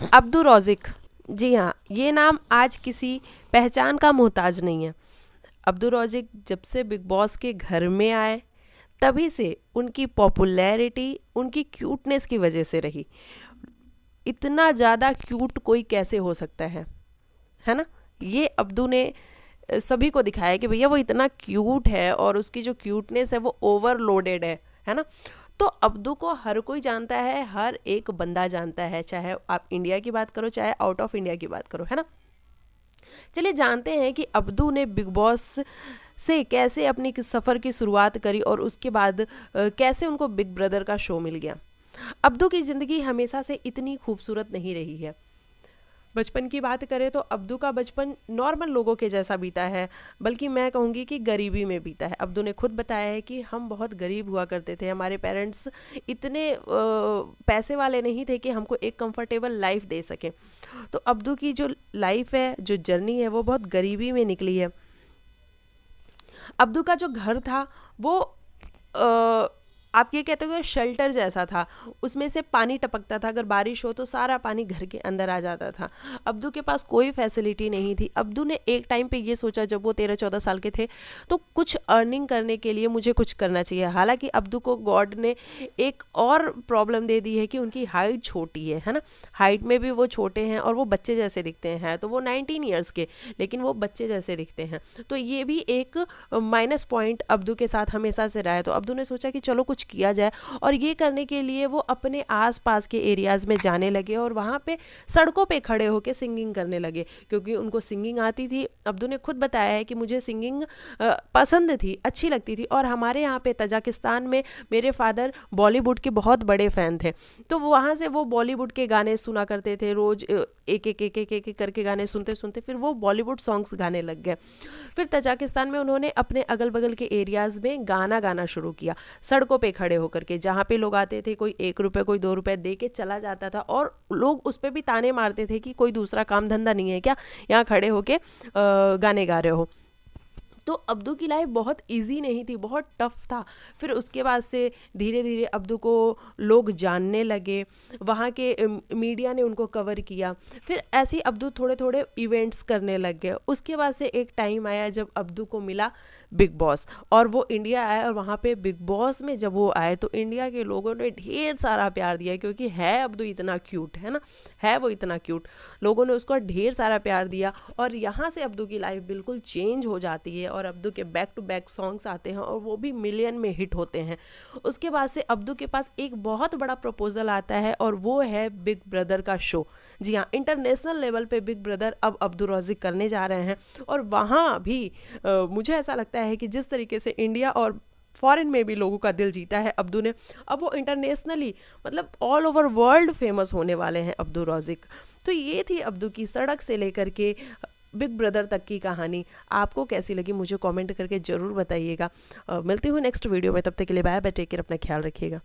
Abdu रौज़िक, जी हाँ, ये नाम आज किसी पहचान का मोहताज नहीं है। अब्दू रौज़िक जब से बिग बॉस के घर में आए, तभी से उनकी पॉपुलैरिटी उनकी क्यूटनेस की वजह से रही। इतना ज़्यादा क्यूट कोई कैसे हो सकता है ना? ये अब्दू ने सभी को दिखाया कि भैया वो इतना क्यूट है और उसकी जो क्यूटनेस है वो ओवरलोडेड है ना? तो अब्दू को हर कोई जानता है, हर एक बंदा जानता है, चाहे आप इंडिया की बात करो चाहे आउट ऑफ इंडिया की बात करो, है ना? चलिए जानते हैं कि अब्दू ने बिग बॉस से कैसे अपनी सफ़र की शुरुआत करी और उसके बाद कैसे उनको बिग ब्रदर का शो मिल गया। अब्दू की ज़िंदगी हमेशा से इतनी खूबसूरत नहीं रही है। बचपन की बात करें तो अब्दू का बचपन नॉर्मल लोगों के जैसा बीता है, बल्कि मैं कहूँगी कि गरीबी में बीता है। अब्दू ने खुद बताया है कि हम बहुत गरीब हुआ करते थे, हमारे पेरेंट्स इतने पैसे वाले नहीं थे कि हमको एक कंफर्टेबल लाइफ दे सकें। तो अब्दू की जो लाइफ है, जो जर्नी है, वो बहुत गरीबी में निकली है। अब्दू का जो घर था वो आप ये कहते हो शेल्टर जैसा था, उसमें से पानी टपकता था, अगर बारिश हो तो सारा पानी घर के अंदर आ जाता था। अब्दू के पास कोई फैसिलिटी नहीं थी। अब्दू ने एक टाइम पे ये सोचा जब वो 13-14 साल के थे, तो कुछ अर्निंग करने के लिए मुझे कुछ करना चाहिए। हालांकि अब्दू को गॉड ने एक और प्रॉब्लम दे दी है कि उनकी हाइट छोटी है ना? हाइट में भी वो छोटे हैं और वो बच्चे जैसे दिखते हैं। तो वो 19 ईयर्स के, लेकिन वो बच्चे जैसे दिखते हैं। तो ये भी एक माइनस पॉइंट अब्दू के साथ हमेशा से रहा है। तो अब्दू ने सोचा कि चलो कुछ किया जाए, और ये करने के लिए वो अपने आसपास के एरियाज़ में जाने लगे और वहाँ पे सड़कों पे खड़े होकर सिंगिंग करने लगे, क्योंकि उनको सिंगिंग आती थी। अब्दू ने खुद बताया है कि मुझे सिंगिंग पसंद थी, अच्छी लगती थी, और हमारे यहाँ पे तजाकिस्तान में मेरे फादर बॉलीवुड के बहुत बड़े फ़ैन थे। तो वहाँ से वो बॉलीवुड के गाने सुना करते थे रोज़, एक करके गाने सुनते सुनते फिर वो बॉलीवुड सॉन्ग्स गाने लग गए। फिर तजाकिस्तान में उन्होंने अपने अगल बगल के एरियाज़ में गाना गाना शुरू किया, सड़कों पे खड़े होकर के। जहाँ पे लोग आते थे, कोई 1 रुपये कोई 2 रुपये दे के चला जाता था, और लोग उस पर भी ताने मारते थे कि कोई दूसरा काम धंधा नहीं है क्या, यहाँ खड़े होके गाने गा रहे हो। तो अब्दू की लाइफ बहुत इजी नहीं थी, बहुत टफ था। फिर उसके बाद से धीरे धीरे अब्दू को लोग जानने लगे, वहाँ के मीडिया ने उनको कवर किया। फिर ऐसे ही अब्दू थोड़े थोड़े इवेंट्स करने लग गए। उसके बाद से एक टाइम आया जब अब्दू को मिला बिग बॉस, और वो इंडिया आया, और वहाँ पे बिग बॉस में जब वो आए तो इंडिया के लोगों ने ढेर सारा प्यार दिया, क्योंकि है अब्दू इतना क्यूट, है ना? है वो इतना क्यूट, लोगों ने उसको ढेर सारा प्यार दिया। और यहाँ से अब्दू की लाइफ बिल्कुल चेंज हो जाती है, और अब्दू के बैक टू बैक सॉन्ग्स आते हैं और वो भी मिलियन में हिट होते हैं। उसके बाद से अब्दू के पास एक बहुत बड़ा प्रपोजल आता है, और वो है बिग ब्रदर का शो। जी हाँ, इंटरनेशनल लेवल पे बिग ब्रदर अब अब्दू रौज़िक करने जा रहे हैं। और वहाँ भी मुझे ऐसा लगता है कि जिस तरीके से इंडिया और फॉरेन में भी लोगों का दिल जीता है अब्दू ने, अब वो इंटरनेशनली मतलब ऑल ओवर वर्ल्ड फेमस होने वाले हैं अब्दू रौज़िक। तो ये थी अब्दू की सड़क से लेकर के बिग ब्रदर तक की कहानी। आपको कैसी लगी मुझे कमेंट करके ज़रूर बताइएगा। मिलती हूँ नेक्स्ट वीडियो में, तब तक के लिए बाय बाय, टेक केयर, अपना ख्याल रखिएगा।